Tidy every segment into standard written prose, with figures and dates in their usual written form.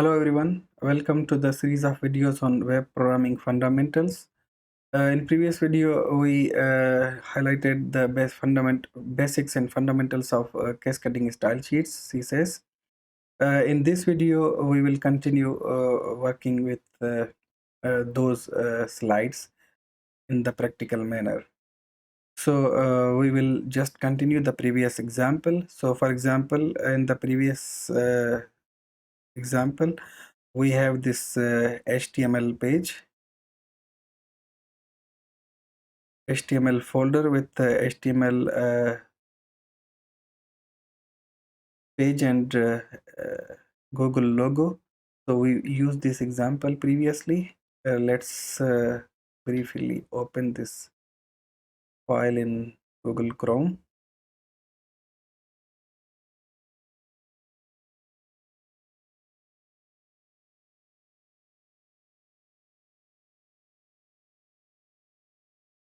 Hello everyone, welcome to the series of videos on web programming fundamentals. In previous video, we highlighted the basics and fundamentals of cascading style sheets (CSS). In this video, we will continue working with those slides in the practical manner. So we will just continue the previous example. So for example, in the previous example, we have this HTML page, HTML folder with the HTML page and Google logo. So we used this example previously. Let's briefly open this file in Google Chrome.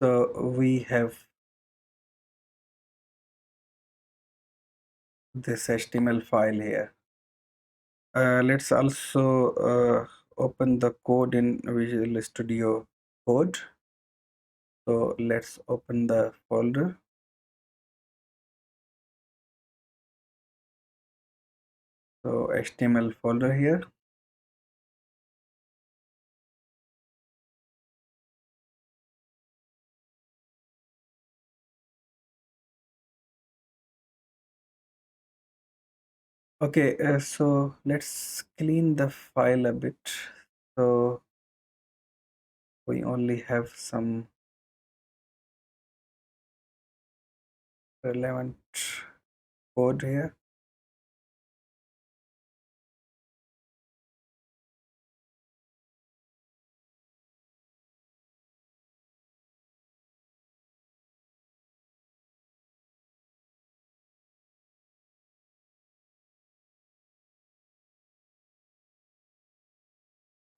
So we have this HTML file here. Let's also open the code in Visual Studio Code. So let's open the folder. So HTML folder here. Okay, so let's clean the file a bit. So we only have some relevant code here.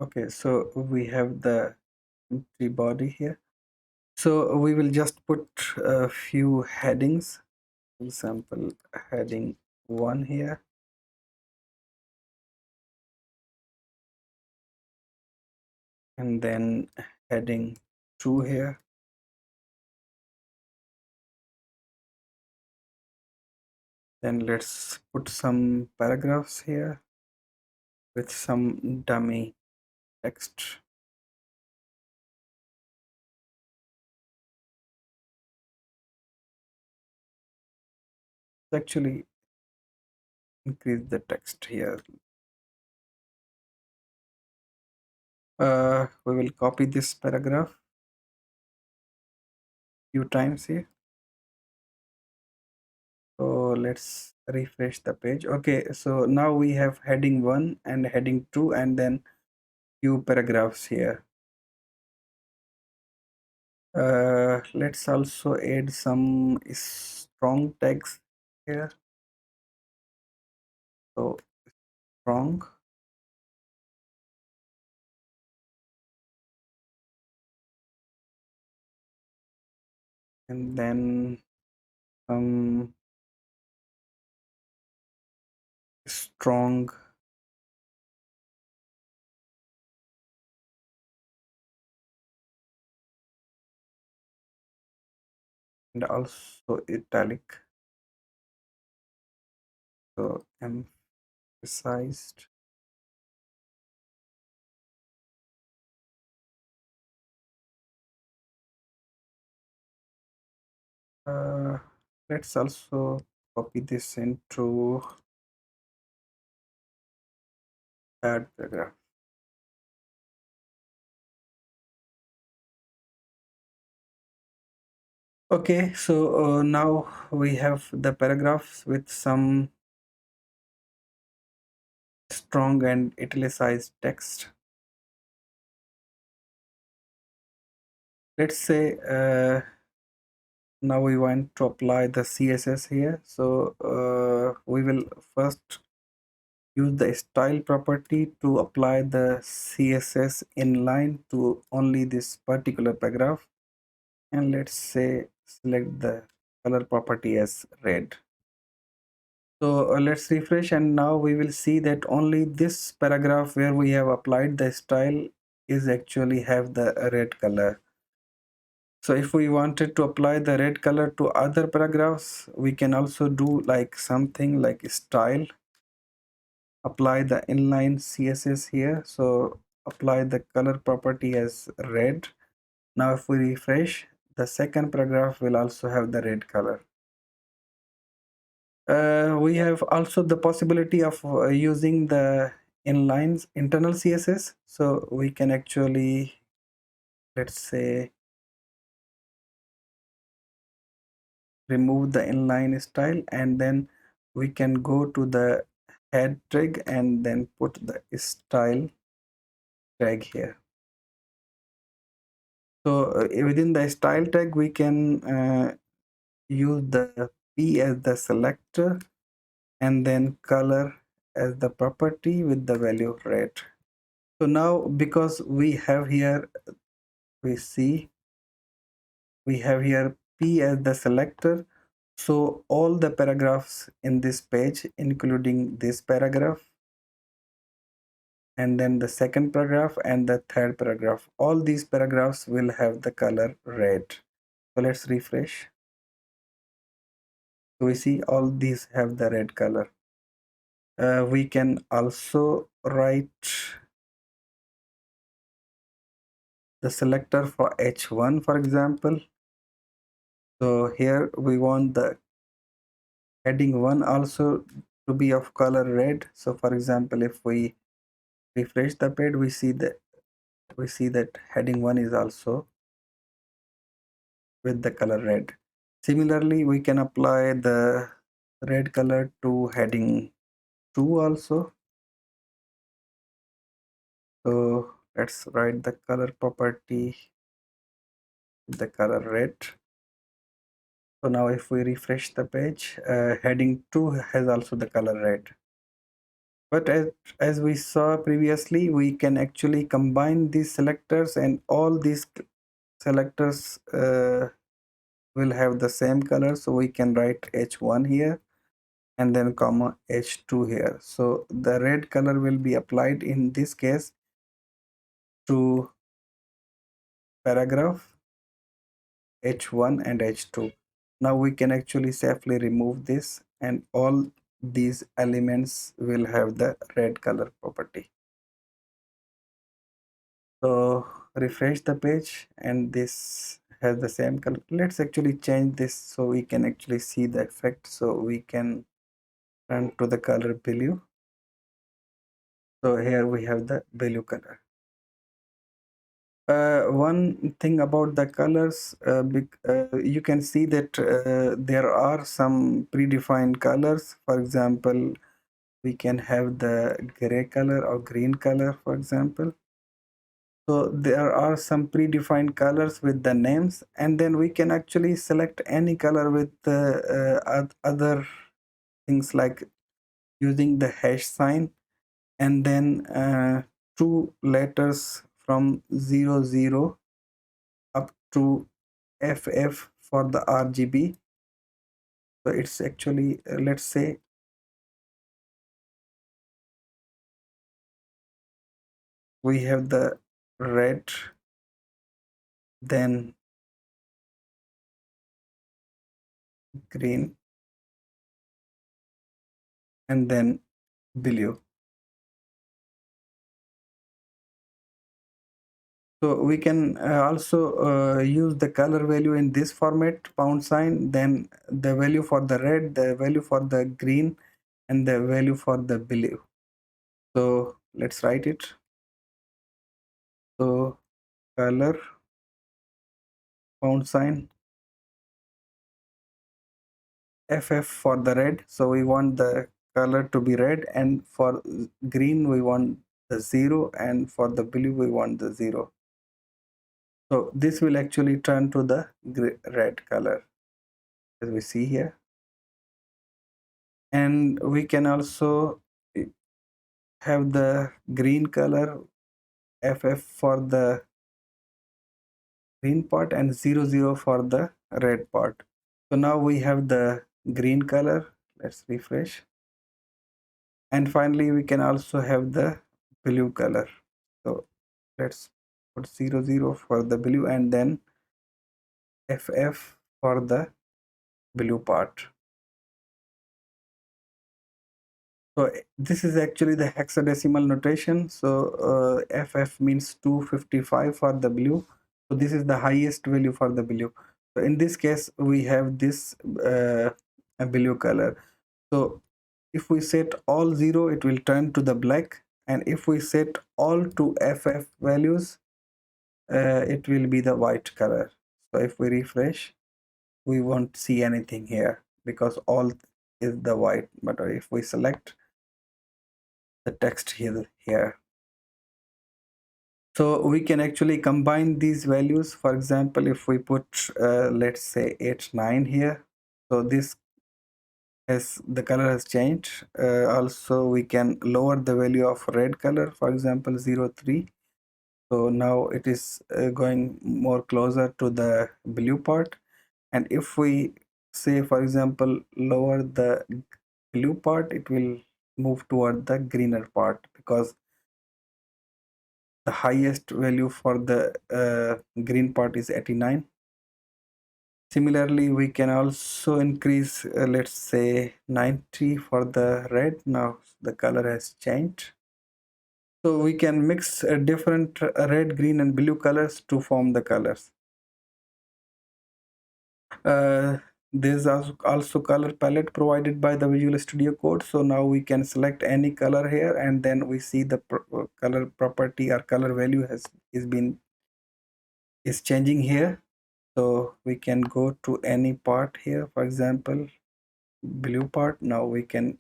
Okay, so we have the empty body here. So we will just put a few headings. For example, heading 1 here. And then heading 2 here. Then let's put some paragraphs here with some dummy text. Actually, increase the text here. We will copy this paragraph few times here. So let's refresh the page. Okay, so now we have heading 1 and heading 2 and then few paragraphs here. Let's also add some strong tags here. So strong, and then some strong, and also italic. So emphasized. Let's also copy this into third paragraph. Okay, so now we have the paragraphs with some strong and italicized text. Let's say now we want to apply the CSS here. So we will first use the style property to apply the CSS inline to only this particular paragraph. And let's say select the color property as red. So let's refresh, and now we will see that only this paragraph where we have applied the style is actually have the red color. So if we wanted to apply the red color to other paragraphs, we can also do like something like style, apply the inline css here, so apply the color property as red. Now if we refresh, the second paragraph will also have the red color. We have also the possibility of using the inline internal css, so we can actually, let's say, remove the inline style, and then we can go to the head tag and then put the style tag here. So within the style tag we can use the p as the selector and then color as the property with the value red. So now because we have here, we see we have here p as the selector, so all the paragraphs in this page, including this paragraph and then the second paragraph and the third paragraph, all these paragraphs will have the color red. So let's refresh. So we see all these have the red color. We can also write the selector for h1, for example. So here we want the heading 1 also to be of color red. So for example, if we refresh the page, we see that heading 1 is also with the color red. Similarly, we can apply the red color to heading 2 also. So let's write the color property with the color red. So now if we refresh the page, heading 2 has also the color red. But as we saw previously, we can actually combine these selectors, and all these selectors will have the same color. So we can write h1 here and then comma h2 here. So the red color will be applied in this case to paragraph h1 and h2. Now we can actually safely remove this, and all these elements will have the red color property. So refresh the page and this has the same color. Let's actually change this so we can actually see the effect. So we can turn to the color blue. So here we have the blue color. One thing about the colors, you can see that there are some predefined colors. For example, we can have the gray color or green color, for example. So there are some predefined colors with the names, and then we can actually select any color with other things like using the hash sign, and then two letters from 00 up to FF for the RGB. So it's actually, let's say, we have the red, then green, and then blue. So we can also use the color value in this format, pound sign, then the value for the red, the value for the green, and the value for the blue. So let's write it. So color, pound sign, FF for the red. So we want the color to be red, and for green we want the 0, and for the blue we want the 0. So this will actually turn to the red color, as we see here. And we can also have the green color, FF for the green part and 00 for the red part. So now we have the green color. Let's refresh. And finally we can also have the blue color. So let's put 00 for the blue and then FF for the blue part. So this is actually the hexadecimal notation. So FF means 255 for the blue. So this is the highest value for the blue. So in this case we have this a blue color. So if we set all 0, it will turn to the black, and if we set all to FF values, it will be the white color. So if we refresh, we won't see anything here because all is the white. But if we select the text here, so we can actually combine these values. For example, if we put let's say 89 here, so this, as the color has changed, also we can lower the value of red color, for example 03. So now it is going more closer to the blue part. And if we say, for example, lower the blue part, it will move toward the greener part because the highest value for the green part is 89. Similarly, we can also increase, let's say 90 for the red. Now the color has changed. So we can mix different red, green and blue colors to form the colors. There's also color palette provided by the Visual Studio Code. So now we can select any color here, and then we see the color property or color value is changing here. So we can go to any part here, for example blue part. Now we can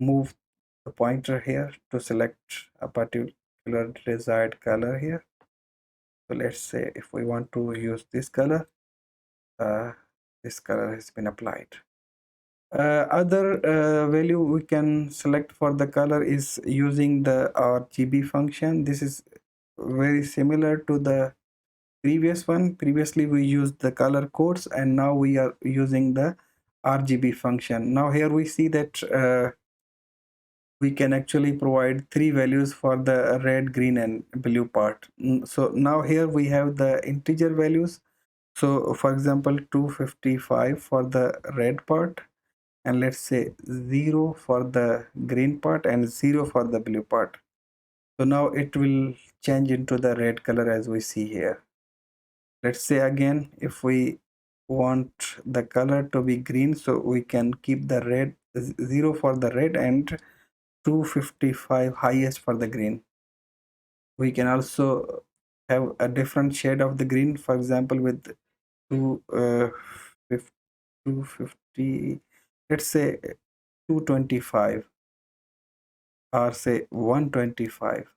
move the pointer here to select a particular desired color here. So let's say if we want to use this color, this color has been applied. Other value we can select for the color is using the RGB function. This is very similar to the previous one. Previously we used the color codes, and now we are using the RGB function. Now here we see that we can actually provide 3 values for the red, green and blue part. So now here we have the integer values. So for example 255 for the red part, and let's say 0 for the green part and 0 for the blue part. So now it will change into the red color as we see here. Let's say again, if we want the color to be green, so we can keep the red 0 for the red and 255 highest for the green. We can also have a different shade of the green, for example with 250, let's say 225 or say 125.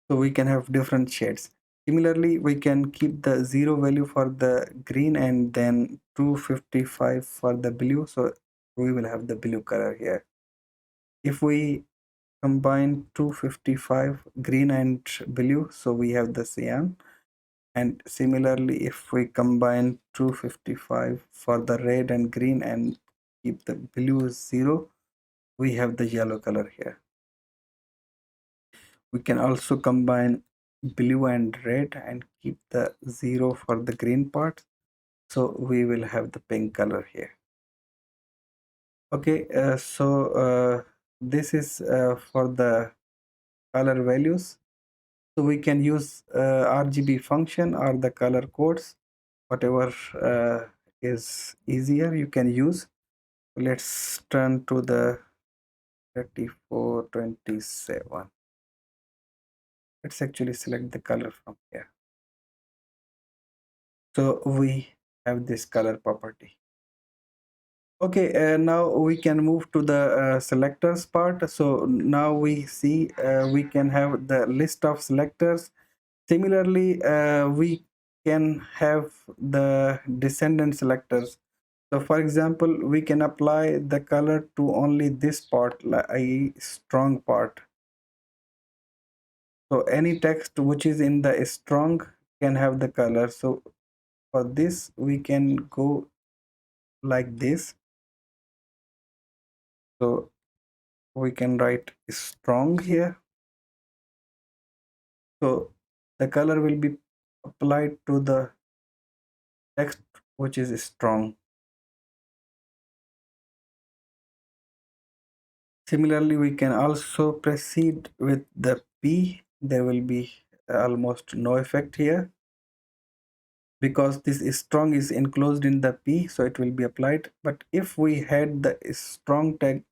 So we can have different shades. Similarly, we can keep the 0 value for the green and then 255 for the blue. So we will have the blue color here. If we combine 255 green and blue, so we have the cyan. And similarly, if we combine 255 for the red and green and keep the blue 0, we have the yellow color here. We can also combine blue and red and keep the 0 for the green part, so we will have the pink color here. Okay, this is for the color values. So we can use RGB function or the color codes, whatever is easier you can use. Let's turn to the 3427. Let's actually select the color from here. So we have this color property. Okay, now we can move to the selectors part. So now we see we can have the list of selectors. Similarly, we can have the descendant selectors. So for example, we can apply the color to only this part, like a strong part. So any text which is in the strong can have the color. So for this we can go like this. So we can write strong here. So the color will be applied to the text which is strong. Similarly, we can also proceed with the P. There will be almost no effect here because this strong is enclosed in the P, so it will be applied. But if we had the strong tag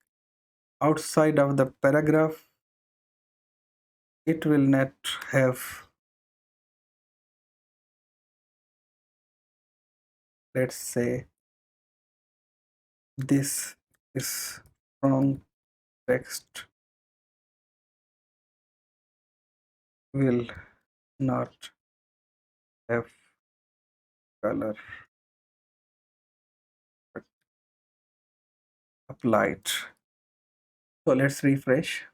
outside of the paragraph, it will not have, let's say, this is strong text will not have color applied. So let's refresh.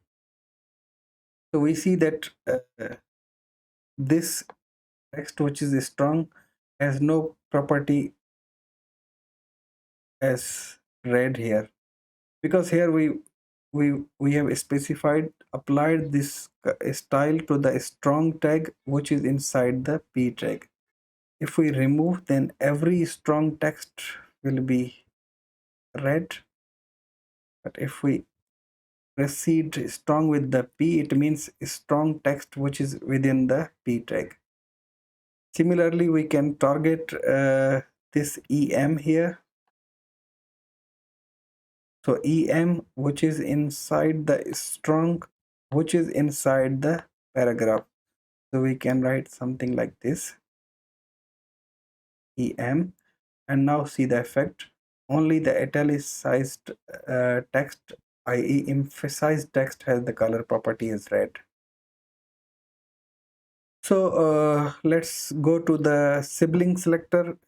So we see that this text which is strong has no property as red here, because here we have specified applied this style to the strong tag which is inside the P tag. If we remove, then every strong text will be red, but if we proceed strong with the P, it means strong text which is within the P tag. Similarly, we can target this EM here. So EM which is inside the strong, which is inside the paragraph. So we can write something like this, EM, and now see the effect. Only the italicized text, i.e. emphasized text, has the color property as red. So let's go to the sibling selector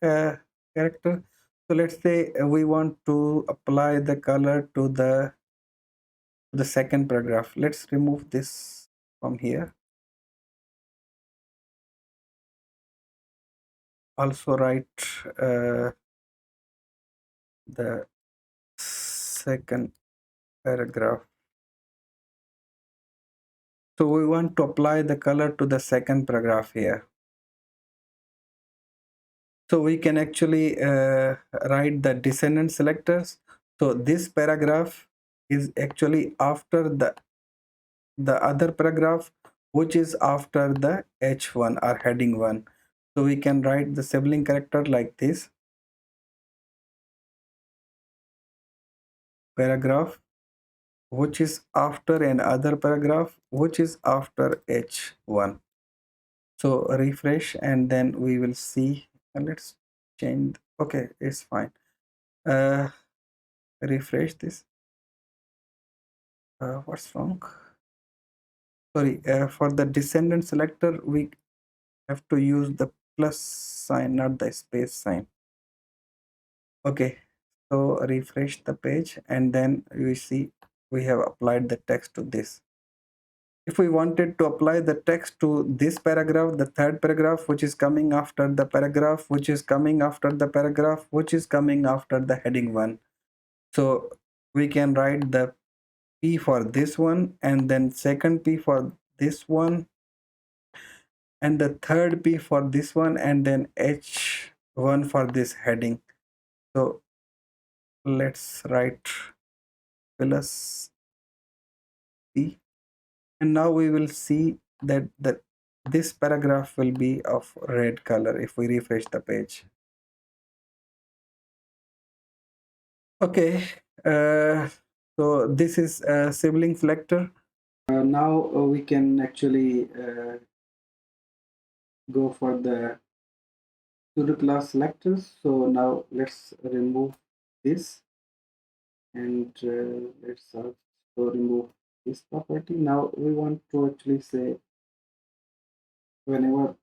character. So let's say we want to apply the color to the second paragraph. Let's remove this from here. Also write the second paragraph. So we want to apply the color to the second paragraph here. So we can actually write the descendant selectors. So this paragraph is actually after the other paragraph which is after the H1 or heading 1. So we can write the sibling character like this. Paragraph which is after another paragraph which is after H1. So refresh and then we will see. Let's change. Okay, it's fine. Refresh this. What's wrong? Sorry, for the descendant selector we have to use the plus sign, not the space sign. Okay, so refresh the page and then we see we have applied the text to this. If we wanted to apply the text to this paragraph, the third paragraph which is coming after the paragraph which is coming after the paragraph which is coming after the heading 1, so we can write the P for this one and then second P for this one and the third P for this one and then H1 for this heading. So let's write plus P, and now we will see that this paragraph will be of red color if we refresh the page. Okay, so this is a sibling selector. Now we can actually go for the pseudo class selectors. So now let's remove this and let's also remove this property. Now we want to actually say whenever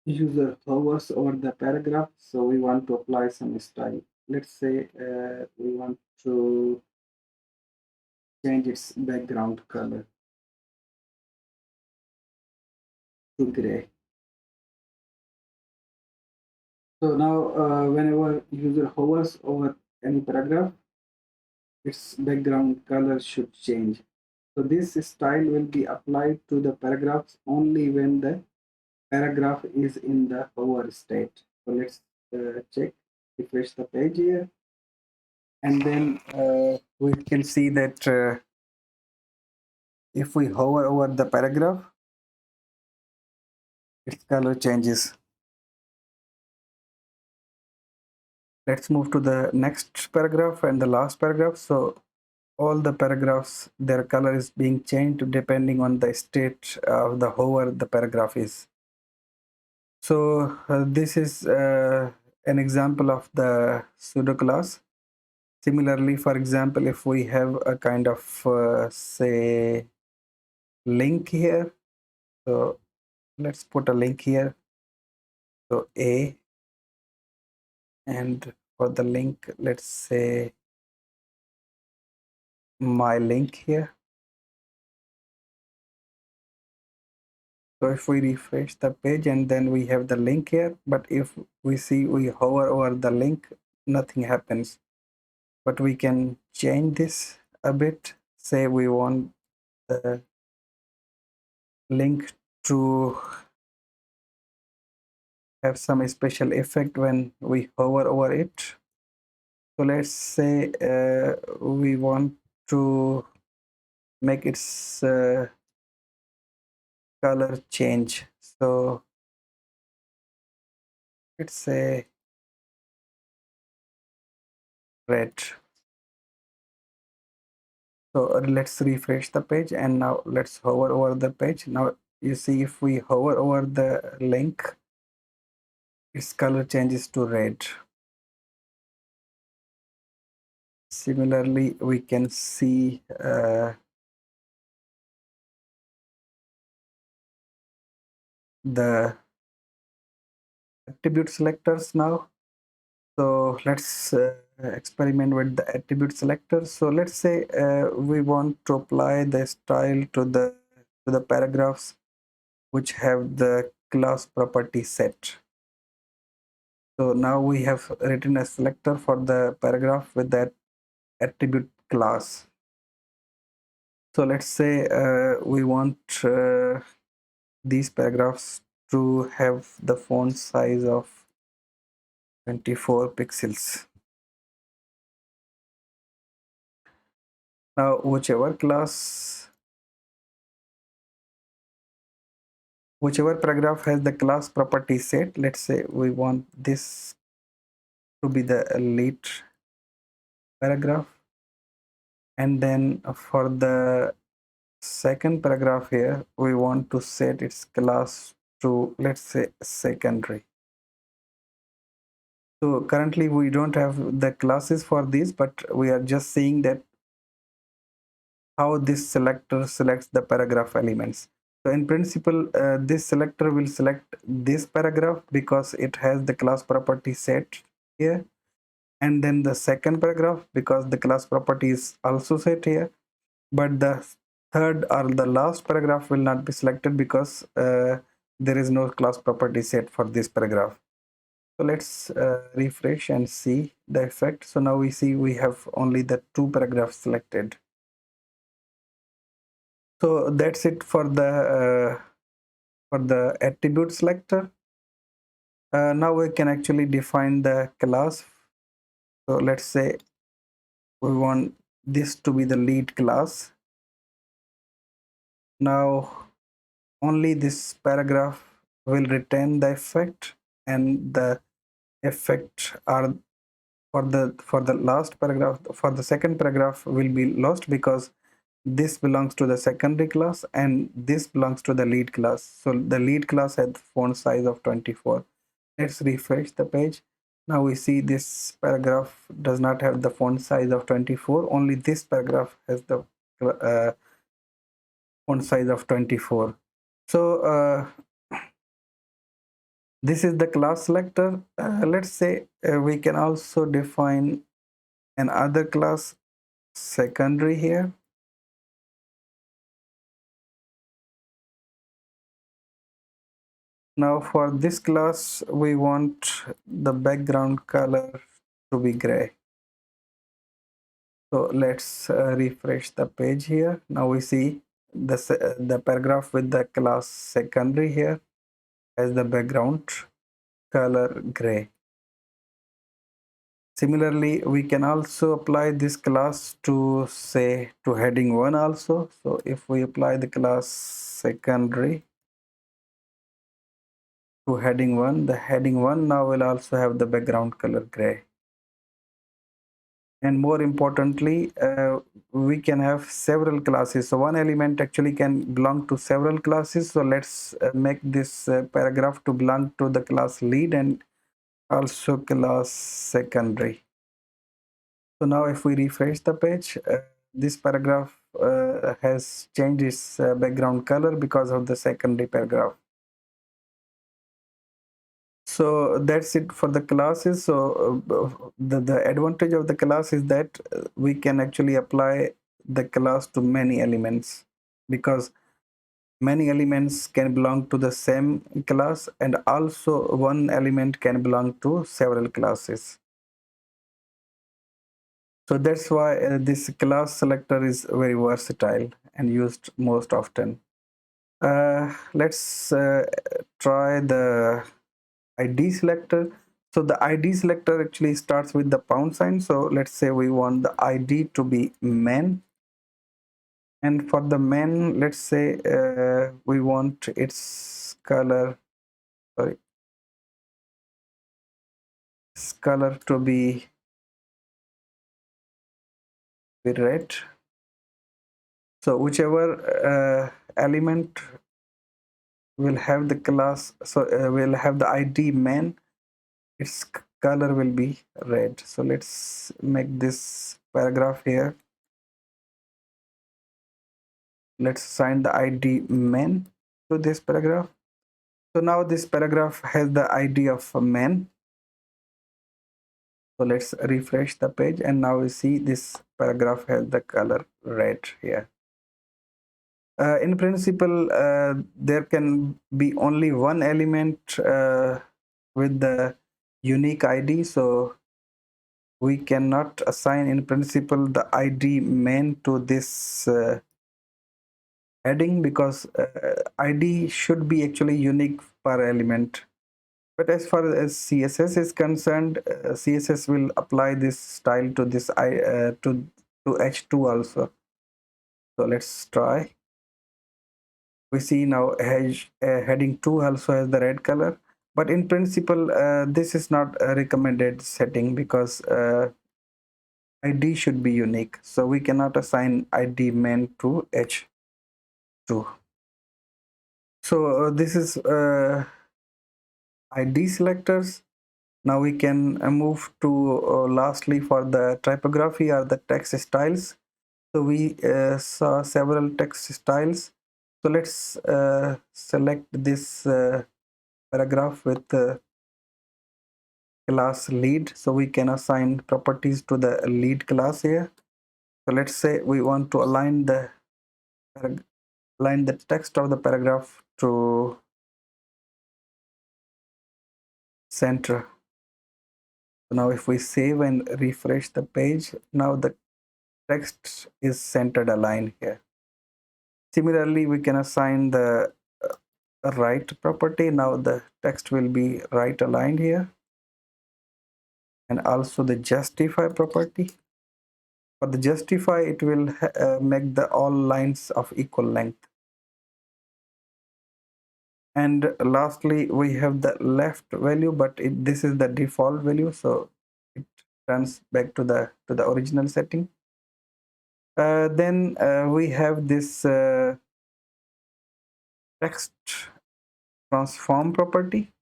user hovers over the paragraph, so we want to apply some style. Let's say we want to change its background color to gray. So now whenever user hovers over any paragraph, its background color should change. So this style will be applied to the paragraphs only when the paragraph is in the hover state. So let's check, refresh the page here, and then we can see that if we hover over the paragraph, its color changes. Let's move to the next paragraph and the last paragraph. So all the paragraphs, their color is being changed depending on the state of the hover the paragraph is. So this is an example of the pseudo class. Similarly, for example, if we have a kind of say link here, so let's put a link here, so a, and for the link, let's say my link here. So if we refresh the page and then we have the link here, but if we see we hover over the link, nothing happens. But we can change this a bit. Say we want the link to have some special effect when we hover over it. So let's say we want to make its color change. So let's say red. So let's refresh the page, and now let's hover over the page. Now you see if we hover over the link, its color changes to red. Similarly, we can see the attribute selectors now. So let's experiment with the attribute selector. So let's say we want to apply the style to the paragraphs which have the class property set. So now we have written a selector for the paragraph with that attribute class. So let's say we want these paragraphs to have the font size of 24 pixels. Now whichever paragraph has the class property set, let's say we want this to be the lead paragraph, and then for the second paragraph here we want to set its class to, let's say, secondary. So currently we don't have the classes for this, but we are just seeing that how this selector selects the paragraph elements. So in principle, this selector will select this paragraph because it has the class property set here, and then the second paragraph because the class property is also set here, but the third or the last paragraph will not be selected because there is no class property set for this paragraph. So let's refresh and see the effect. So now we see we have only the two paragraphs selected. So that's it for the attribute selector. Now we can actually define the class. So let's say we want this to be the lead class. Now only this paragraph will retain the effect, and the effect are for the last paragraph, for the second paragraph will be lost because this belongs to the secondary class and this belongs to the lead class. So the lead class had font size of 24. Let's refresh the page. Now we see this paragraph does not have the font size of 24. Only this paragraph has the font size of 24. So this is the class selector. Let's say we can also define another class secondary here. Now for this class we want the background color to be gray. So let's refresh the page here. Now we see the paragraph with the class secondary here as the background color gray. Similarly, we can also apply this class to say to heading 1 also. So if we apply the class secondary to heading 1, the heading 1 now will also have the background color gray. And more importantly, we can have several classes. So one element actually can belong to several classes. So let's make this paragraph to belong to the class lead and also class secondary. So now if we refresh the page, this paragraph has changed its background color because of the secondary paragraph. So that's it for the classes. So the advantage of the class is that we can actually apply the class to many elements, because many elements can belong to the same class, and also one element can belong to several classes. So that's why this class selector is very versatile and used most often. Let's try the ID selector. So the ID selector actually starts with the pound sign. So let's say we want the ID to be men, and for the men, let's say we want its color, sorry, its color to be red. So whichever element will have the class, so will have the ID men, its color will be red. So let's make this paragraph here. Let's assign the ID men to this paragraph. So now this paragraph has the ID of a man. So let's refresh the page, and now we see this paragraph has the color red here. In principle, there can be only one element with the unique ID. So we cannot assign in principle the ID main to this heading, because ID should be actually unique per element. But as far as CSS is concerned, CSS will apply this style to this to H2 also. So let's try. We see now heading 2 also has the red color, but in principle this is not a recommended setting, because ID should be unique. So we cannot assign ID main to H2. So this is ID selectors. Now we can move to lastly for the typography or the text styles. So we saw several text styles. So let's select this paragraph with the class lead. So we can assign properties to the lead class here. So let's say we want to align the text of the paragraph to center. So now if we save and refresh the page, now the text is centered aligned here. Similarly, we can assign the right property. Now the text will be right aligned here, and also the justify property. For the justify, it will make the all lines of equal length. And lastly, we have the left value, but this is the default value, so it turns back to the original setting. Then we have this text transform property.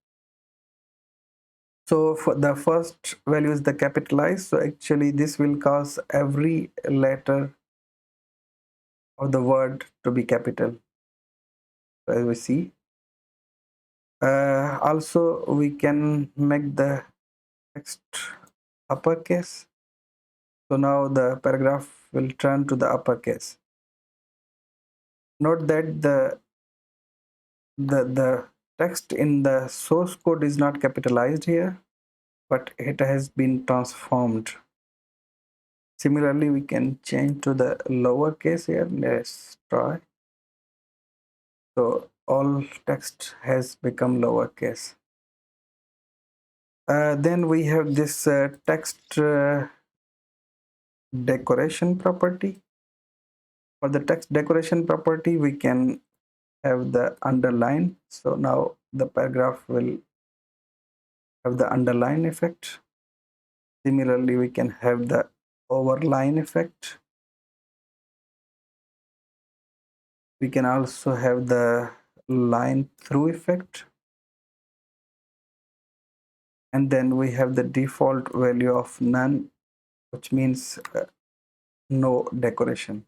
So for the first value is the capitalized. So actually this will cause every letter of the word to be capital, so as we see. Also we can make the text uppercase. So now the paragraph will turn to the uppercase. Note that the text in the source code is not capitalized here, but it has been transformed. Similarly, we can change to the lowercase here. Let's try. So all text has become lowercase. Then we have this text decoration property. For the text decoration property, we can have the underline. So now the paragraph will have the underline effect. Similarly, we can have the overline effect. We can also have the line through effect. And then we have the default value of none, which means no decoration.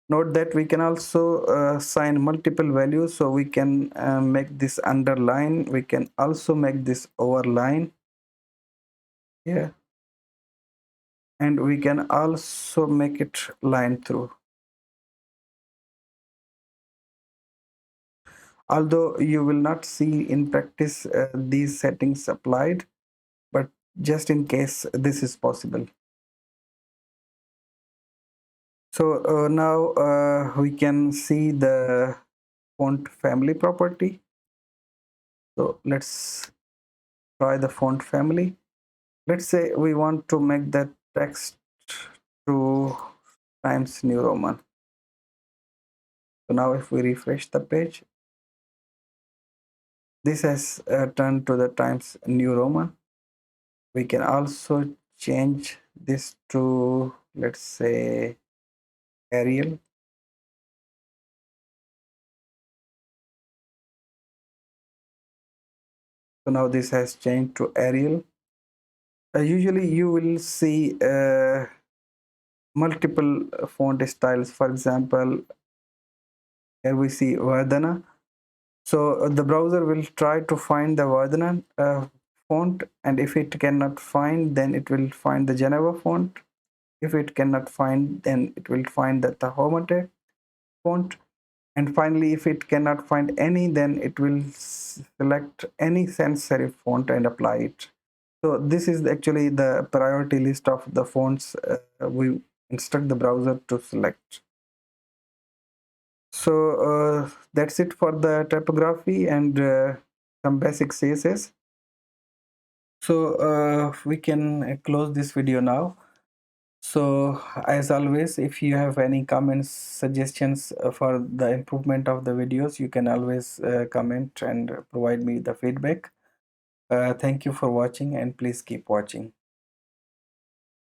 Note that we can also assign multiple values, so we can make this underline, we can also make this overline here, and we can also make it line through. Although you will not see in practice these settings applied, but just in case this is possible. So now we can see the font family property. So let's try the font family. Let's say we want to make that text to Times New Roman. So now if we refresh the page, this has turned to the Times New Roman. We can also change this to, let's say, Arial. So now this has changed to Arial. Usually you will see multiple font styles. For example, here we see Vardhana. So the browser will try to find the Vardhana font, and if it cannot find, then it will find the Geneva font. If it cannot find, then it will find the Tahomate font. And finally, if it cannot find any, then it will select any sans serif font and apply it. So this is actually the priority list of the fonts we instruct the browser to select. So that's it for the typography and some basic CSS. So we can close this video now. So as always, if you have any comments, suggestions for the improvement of the videos, you can always comment and provide me the feedback. Thank you for watching, and please keep watching.